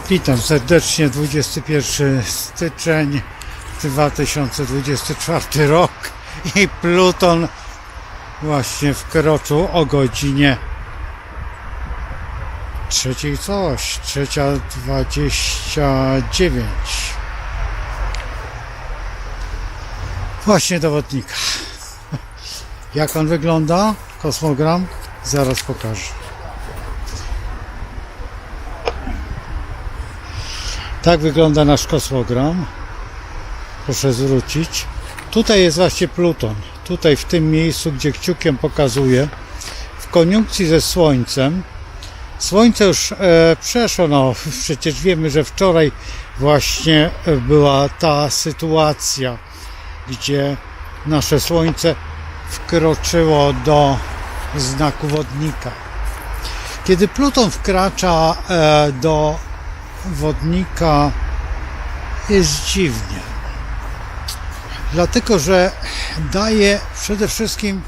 Witam serdecznie, 21 styczeń 2024 rok i Pluton właśnie wkroczył o godzinie 3:29 właśnie do Wodnika. Jak on wygląda? Kosmogram? Zaraz pokażę. Tak wygląda nasz kosmogram. Proszę zwrócić. Tutaj jest właśnie Pluton. Tutaj w tym miejscu, gdzie kciukiem pokazuję, w koniunkcji ze Słońcem. Słońce już przeszło, no przecież wiemy, że wczoraj właśnie była ta sytuacja, gdzie nasze Słońce wkroczyło do znaku Wodnika. Kiedy Pluton wkracza do Wodnika, jest dziwnie, dlatego że daje przede wszystkim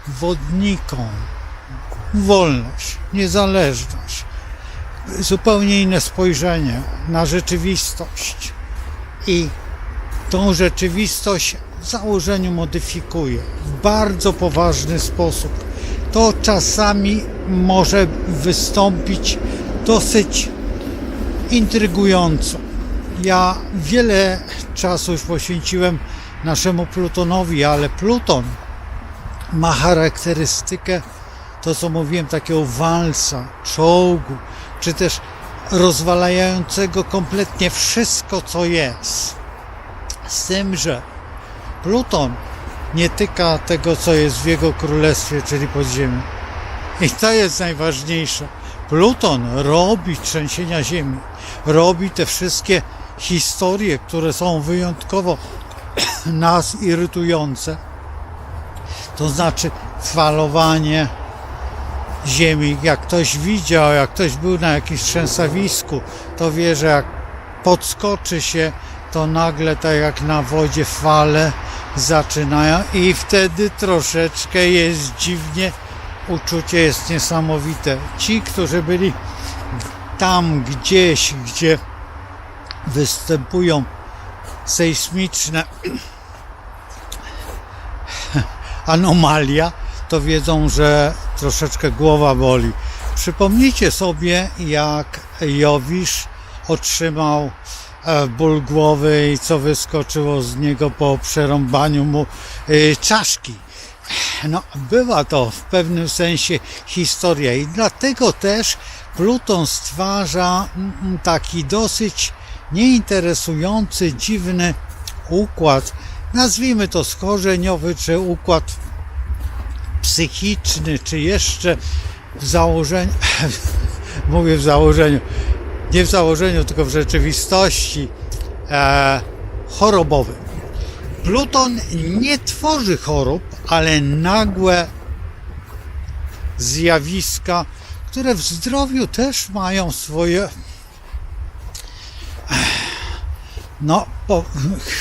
wodnikom wolność, niezależność, zupełnie inne spojrzenie na rzeczywistość i tą rzeczywistość w założeniu modyfikuje w bardzo poważny sposób. To czasami może wystąpić dosyć intrygująco. Ja wiele czasu już poświęciłem naszemu Plutonowi, ale Pluton ma charakterystykę, to co mówiłem, takiego walca, czołgu, czy też rozwalającego kompletnie wszystko, co jest. Z tym, że Pluton nie tyka tego, co jest w jego królestwie, czyli podziemia. I to jest najważniejsze. Pluton robi trzęsienia ziemi, robi te wszystkie historie, które są wyjątkowo nas irytujące. To znaczy falowanie ziemi. Jak ktoś widział, jak ktoś był na jakimś trzęsawisku, to wie, że jak podskoczy się, to nagle tak jak na wodzie fale zaczynają i wtedy troszeczkę jest dziwnie. Uczucie jest niesamowite. Ci, którzy byli tam gdzieś, gdzie występują sejsmiczne anomalia, to wiedzą, że troszeczkę głowa boli. Przypomnijcie sobie, jak Jowisz otrzymał ból głowy i co wyskoczyło z niego po przerąbaniu mu czaszki. No, była to w pewnym sensie historia i dlatego też Pluton stwarza taki dosyć nieinteresujący, dziwny układ, nazwijmy to skorzeniowy, czy układ psychiczny, czy jeszcze w założeniu, mówię w założeniu, nie w założeniu, tylko w rzeczywistości chorobowym. Pluton nie tworzy chorób, ale nagłe zjawiska, które w zdrowiu też mają swoje, no,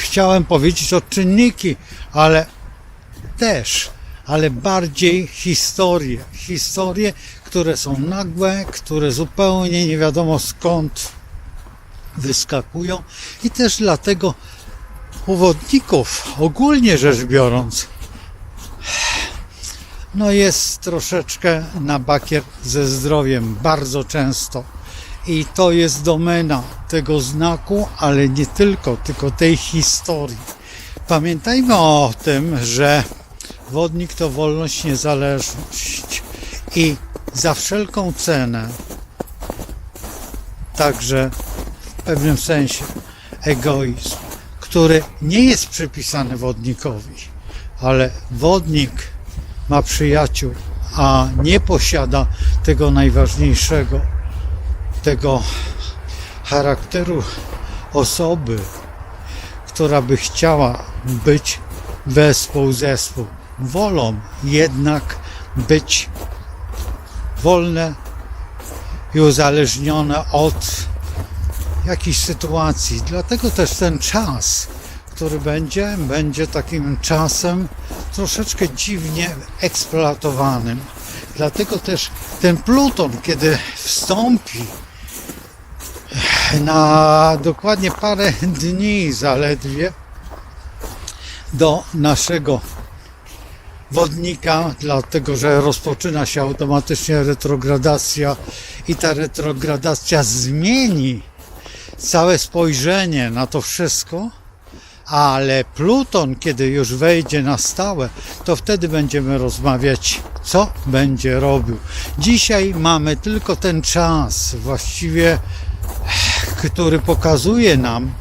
chciałem powiedzieć czynniki, ale bardziej historie, które są nagłe, które zupełnie nie wiadomo skąd wyskakują i też dlatego u wodników, ogólnie rzecz biorąc, no jest troszeczkę na bakier ze zdrowiem, bardzo często. I to jest domena tego znaku, ale nie tylko tej historii. Pamiętajmy o tym, że wodnik to wolność, niezależność i za wszelką cenę, także w pewnym sensie egoizm, który nie jest przypisany wodnikowi, ale wodnik ma przyjaciół, a nie posiada tego najważniejszego, tego charakteru osoby, która by chciała być zespół. Wolą jednak być wolne i uzależnione od jakiejś sytuacji. Dlatego też ten czas, który będzie takim czasem troszeczkę dziwnie eksploatowanym. Dlatego też ten Pluton, kiedy wstąpi na dokładnie parę dni zaledwie do naszego wodnika, dlatego że rozpoczyna się automatycznie retrogradacja i ta retrogradacja zmieni całe spojrzenie na to wszystko, ale Pluton, kiedy już wejdzie na stałe, to wtedy będziemy rozmawiać, co będzie robił. Dzisiaj mamy tylko ten czas właściwie, który pokazuje nam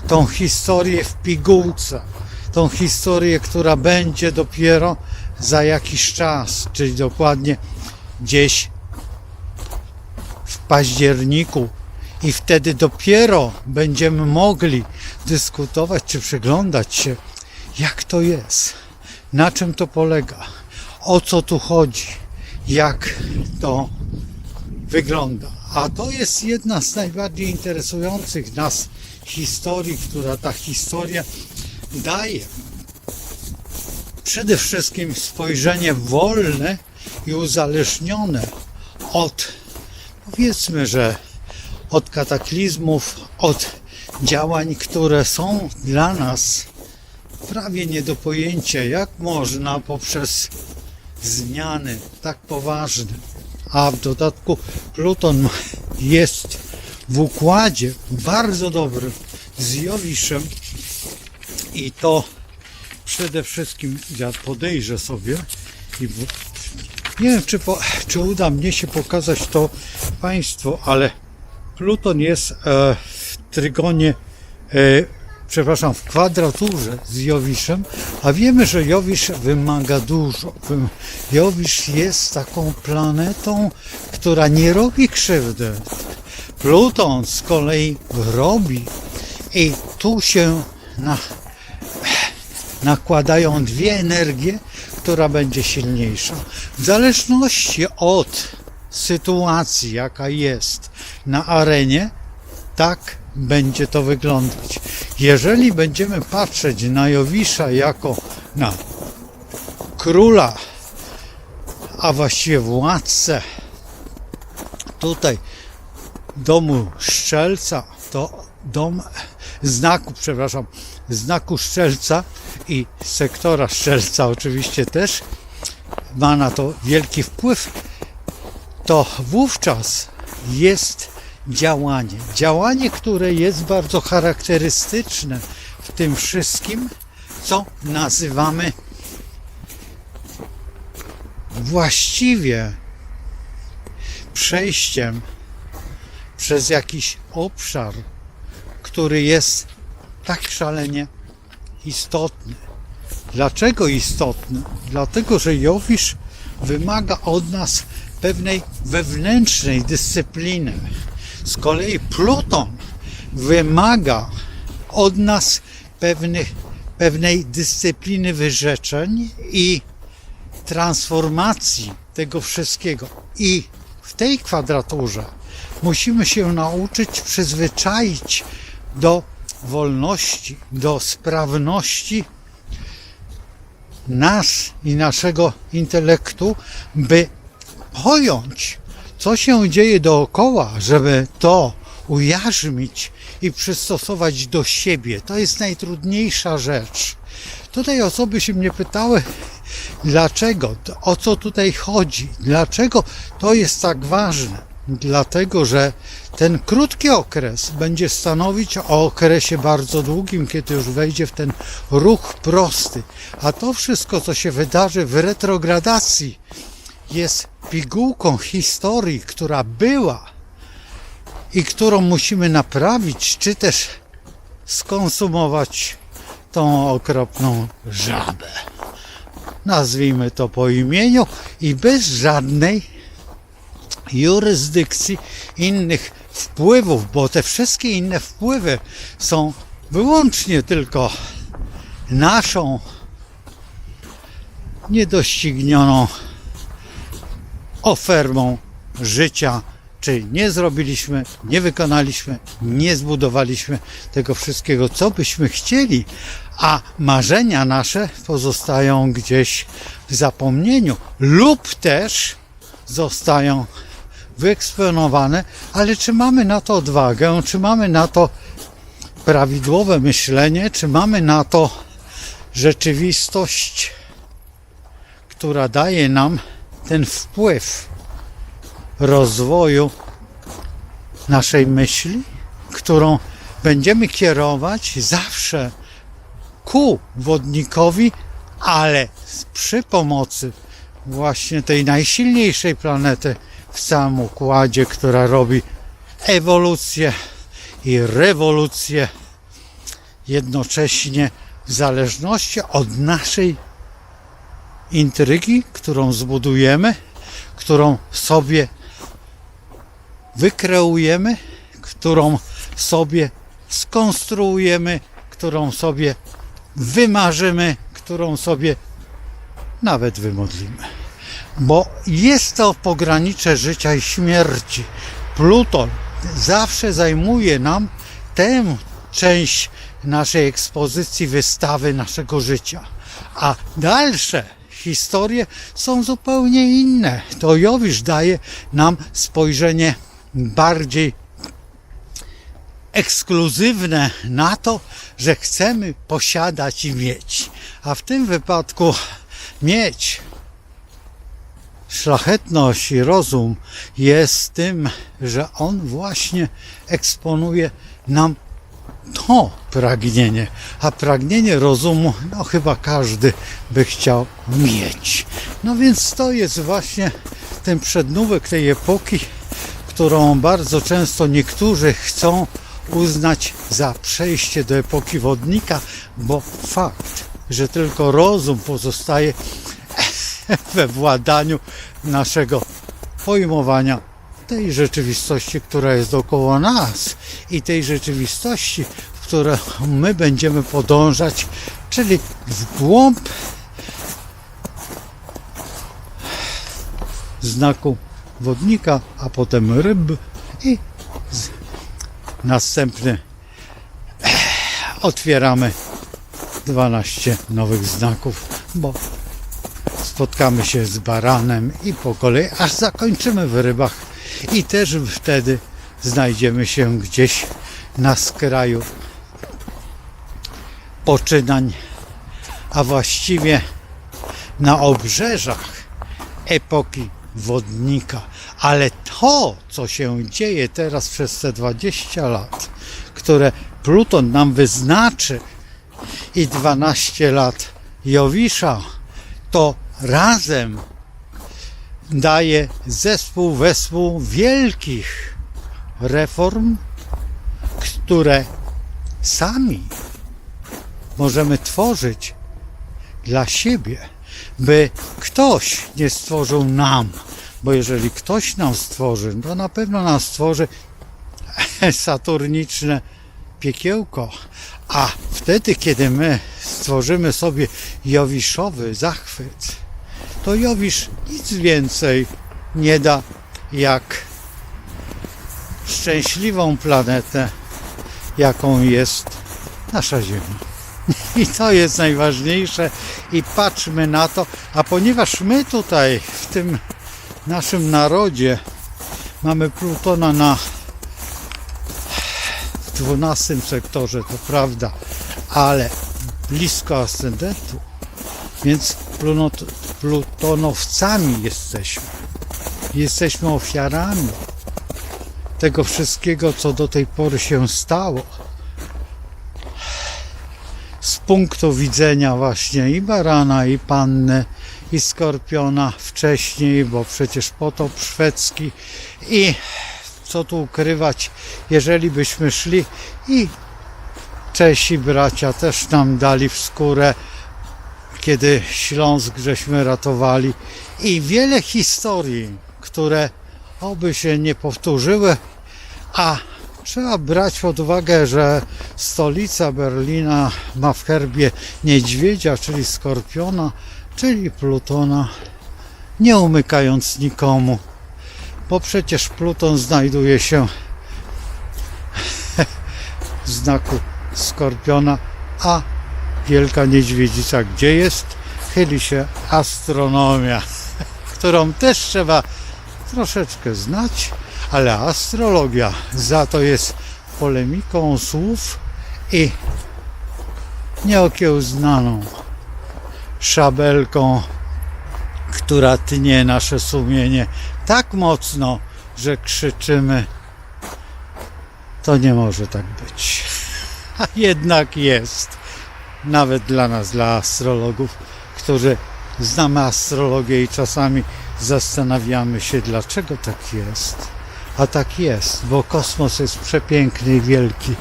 tą historię w pigułce, tą historię, która będzie dopiero za jakiś czas, czyli dokładnie gdzieś w październiku, i wtedy dopiero będziemy mogli dyskutować czy przyglądać się, jak to jest, na czym to polega, o co tu chodzi, jak to wygląda. A to jest jedna z najbardziej interesujących nas historii, która ta historia daje przede wszystkim spojrzenie wolne i uzależnione od, powiedzmy, że od kataklizmów, od działań, które są dla nas prawie nie do pojęcia, jak można poprzez zmiany tak poważne, a w dodatku Pluton jest w układzie bardzo dobrym z Jowiszem i to przede wszystkim ja podejrzę sobie i nie wiem, czy uda mnie się pokazać to Państwu, ale Pluton jest w trygonie, w kwadraturze z Jowiszem, a wiemy, że Jowisz wymaga dużo. Jowisz jest taką planetą, która nie robi krzywdy. Pluton z kolei robi i tu się nakładają dwie energie, która będzie silniejsza. W zależności od sytuacji, jaka jest na arenie, tak będzie to wyglądać. Jeżeli będziemy patrzeć na Jowisza jako na króla, a właściwie władcę tutaj domu Strzelca, to dom znaku Strzelca i sektora Strzelca oczywiście też ma na to wielki wpływ, to wówczas jest działanie, które jest bardzo charakterystyczne w tym wszystkim, co nazywamy właściwie przejściem przez jakiś obszar, który jest tak szalenie istotny. Dlaczego istotny? Dlatego, że Jowisz wymaga od nas pewnej wewnętrznej dyscypliny. Z kolei Pluton wymaga od nas pewnej dyscypliny wyrzeczeń i transformacji tego wszystkiego. I w tej kwadraturze musimy się nauczyć przyzwyczaić do wolności, do sprawności nas i naszego intelektu, by pojąć, co się dzieje dookoła, żeby to ujarzmić i przystosować do siebie. To jest najtrudniejsza rzecz. Tutaj osoby się mnie pytały, dlaczego, o co tutaj chodzi, dlaczego to jest tak ważne. Dlatego, że ten krótki okres będzie stanowić o okresie bardzo długim, kiedy już wejdzie w ten ruch prosty. A to wszystko, co się wydarzy w retrogradacji, jest pigułką historii, która była i którą musimy naprawić, czy też skonsumować tą okropną żabę. Nazwijmy to po imieniu i bez żadnej jurysdykcji innych wpływów, bo te wszystkie inne wpływy są wyłącznie tylko naszą niedoścignioną ofermą życia, czyli nie zrobiliśmy, nie wykonaliśmy, nie zbudowaliśmy tego wszystkiego, co byśmy chcieli, a marzenia nasze pozostają gdzieś w zapomnieniu lub też zostają wyeksponowane, ale czy mamy na to odwagę, czy mamy na to prawidłowe myślenie, czy mamy na to rzeczywistość, która daje nam ten wpływ rozwoju naszej myśli, którą będziemy kierować zawsze ku wodnikowi, ale przy pomocy właśnie tej najsilniejszej planety w całym układzie, która robi ewolucję i rewolucję jednocześnie w zależności od naszej intrygi, którą zbudujemy, którą sobie wykreujemy, którą sobie skonstruujemy, którą sobie wymarzymy, którą sobie nawet wymodlimy. Bo jest to pogranicze życia i śmierci. Pluton zawsze zajmuje nam tę część naszej ekspozycji, wystawy naszego życia. A dalsze historie są zupełnie inne. To Jowisz daje nam spojrzenie bardziej ekskluzywne na to, że chcemy posiadać i mieć. A w tym wypadku mieć szlachetność i rozum jest tym, że on właśnie eksponuje nam to pragnienie, a pragnienie rozumu, no chyba każdy by chciał mieć. No więc to jest właśnie ten przednówek tej epoki, którą bardzo często niektórzy chcą uznać za przejście do epoki wodnika, bo fakt, że tylko rozum pozostaje we władaniu naszego pojmowania tej rzeczywistości, która jest dookoła nas i tej rzeczywistości, w którą my będziemy podążać, czyli w głąb znaku wodnika, a potem ryb i następny otwieramy 12 nowych znaków, bo spotkamy się z baranem i po kolei, aż zakończymy w rybach i też wtedy znajdziemy się gdzieś na skraju poczynań, a właściwie na obrzeżach epoki wodnika. Ale to, co się dzieje teraz przez te 20 lat, które Pluton nam wyznaczy i 12 lat Jowisza, to razem daje wespół wielkich reform, które sami możemy tworzyć dla siebie, by ktoś nie stworzył nam, bo jeżeli ktoś nam stworzy, to na pewno nam stworzy saturniczne piekiełko, a wtedy, kiedy my stworzymy sobie jowiszowy zachwyt, to Jowisz nic więcej nie da jak szczęśliwą planetę, jaką jest nasza Ziemia. I to jest najważniejsze i patrzmy na to, a ponieważ my tutaj w tym naszym narodzie mamy Plutona na 12 sektorze, to prawda, ale blisko ascendentu, więc plutonowcami jesteśmy. Jesteśmy ofiarami tego wszystkiego, co do tej pory się stało. Z punktu widzenia właśnie i barana, i panny, i skorpiona wcześniej, bo przecież potop szwedzki i co tu ukrywać, jeżeli byśmy szli i Czesi bracia też nam dali w skórę, kiedy Śląsk żeśmy ratowali i wiele historii, które oby się nie powtórzyły, a trzeba brać pod uwagę, że stolica Berlina ma w herbie niedźwiedzia, czyli skorpiona, czyli Plutona, nie umykając nikomu, bo przecież Pluton znajduje się w znaku skorpiona, a wielka niedźwiedzica gdzie jest? Chyli się astronomia, którą też trzeba troszeczkę znać, ale astrologia za to jest polemiką słów i nieokiełznaną szabelką, która tnie nasze sumienie tak mocno, że krzyczymy: to nie może tak być. A jednak jest. Nawet dla nas, dla astrologów, którzy znamy astrologię i czasami zastanawiamy się, dlaczego tak jest. A tak jest, bo kosmos jest przepiękny i wielki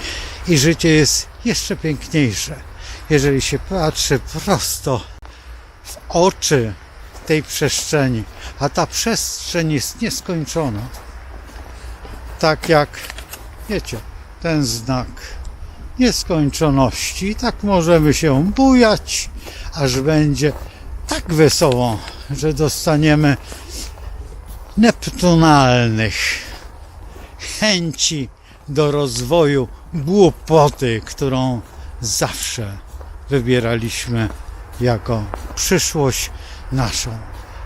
i życie jest jeszcze piękniejsze, jeżeli się patrzy prosto w oczy tej przestrzeni, a ta przestrzeń jest nieskończona. Tak jak, wiecie, ten znak nieskończoności. I tak możemy się bujać, aż będzie tak wesoło, że dostaniemy neptunalnych chęci do rozwoju głupoty, którą zawsze wybieraliśmy jako przyszłość naszą.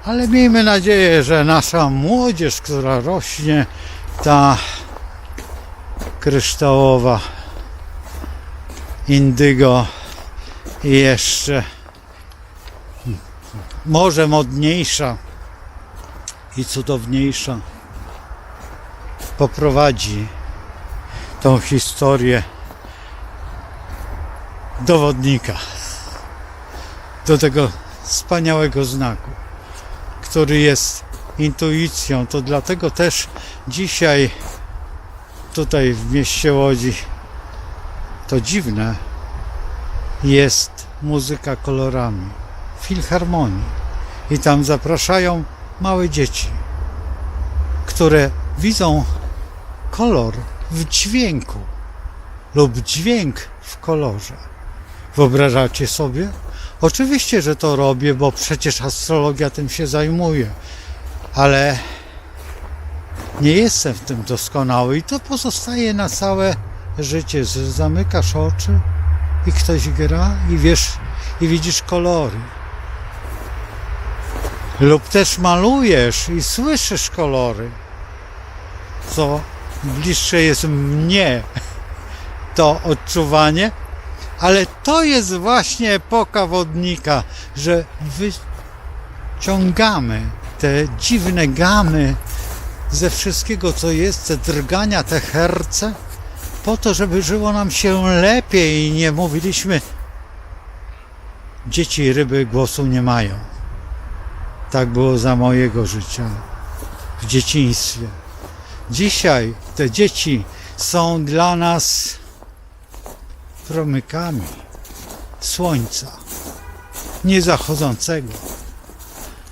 Ale miejmy nadzieję, że nasza młodzież, która rośnie, ta kryształowa, indygo i jeszcze może modniejsza i cudowniejsza, poprowadzi tą historię dowodnika do tego wspaniałego znaku, który jest intuicją. To dlatego też dzisiaj tutaj w mieście Łodzi, to dziwne, jest muzyka kolorami, filharmonii. I tam zapraszają małe dzieci, które widzą kolor w dźwięku lub dźwięk w kolorze. Wyobrażacie sobie? Oczywiście, że to robię, bo przecież astrologia tym się zajmuje, ale nie jestem w tym doskonały i to pozostaje na całe życie. Zamykasz oczy i ktoś gra i wiesz, i widzisz kolory. Lub też malujesz i słyszysz kolory, co bliższe jest mnie to odczuwanie, ale to jest właśnie epoka wodnika, że wyciągamy te dziwne gamy ze wszystkiego, co jest, te drgania, te herce, po to, żeby żyło nam się lepiej i nie mówiliśmy: dzieci i ryby głosu nie mają. Tak było za mojego życia w dzieciństwie. Dzisiaj te dzieci są dla nas promykami słońca niezachodzącego,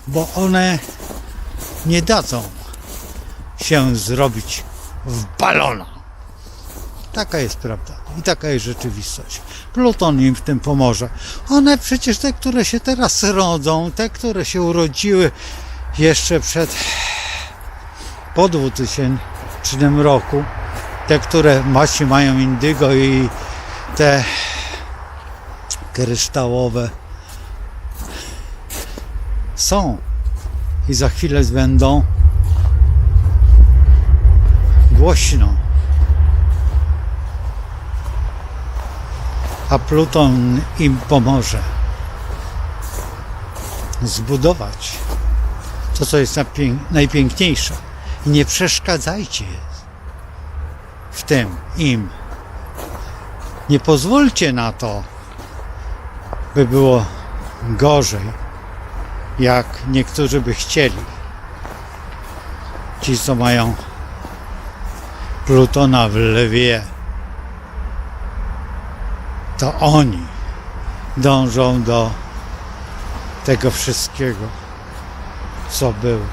bo one nie dadzą się zrobić w balona. Taka jest prawda i taka jest rzeczywistość. Pluton im w tym pomoże. One przecież, te, które się teraz rodzą, te, które się urodziły jeszcze po 2000 roku, te, które właśnie mają indygo i te kryształowe, są i za chwilę będą głośno. A Pluton im pomoże zbudować to, co jest najpiękniejsze. I nie przeszkadzajcie w tym im. Nie pozwólcie na to, by było gorzej, jak niektórzy by chcieli. Ci, co mają Plutona w lewie, to oni dążą do tego wszystkiego, co było.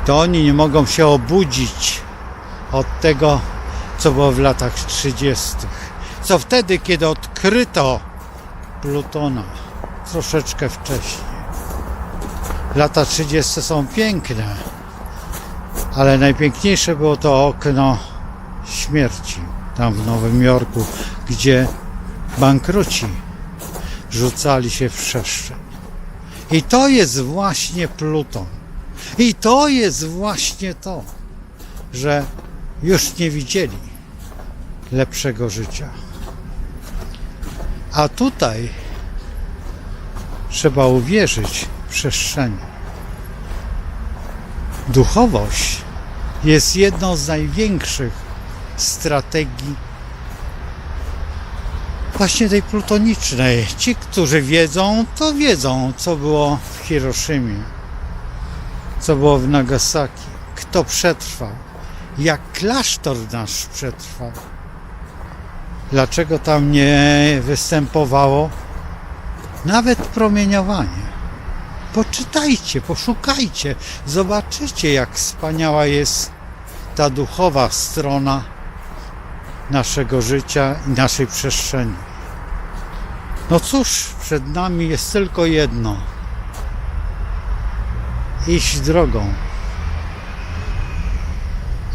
To oni nie mogą się obudzić od tego, co było w latach 30. Co wtedy, kiedy odkryto Plutona, troszeczkę wcześniej. Lata 30. są piękne, ale najpiękniejsze było to okno śmierci tam w Nowym Jorku, gdzie bankruci rzucali się w przestrzeń. I to jest właśnie Pluton. I to jest właśnie to, że już nie widzieli lepszego życia. A tutaj trzeba uwierzyć w przestrzeni. Duchowość jest jedną z największych strategii właśnie tej plutonicznej. Ci, którzy wiedzą, to wiedzą, co było w Hiroszimie, co było w Nagasaki, kto przetrwał, jak klasztor nasz przetrwał. Dlaczego tam nie występowało nawet promieniowanie? Poczytajcie, poszukajcie, zobaczycie, jak wspaniała jest ta duchowa strona naszego życia i naszej przestrzeni. No cóż, przed nami jest tylko jedno. Iść drogą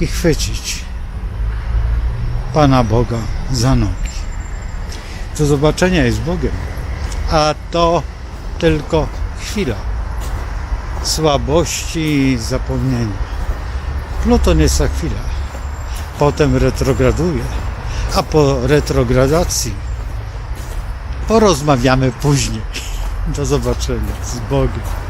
i chwycić Pana Boga za nogi. Do zobaczenia jest Bogiem, a to tylko chwila słabości i zapomnienia. Pluton jest za chwilę, potem retrograduje, a po retrogradacji porozmawiamy później. Do zobaczenia z Bogiem.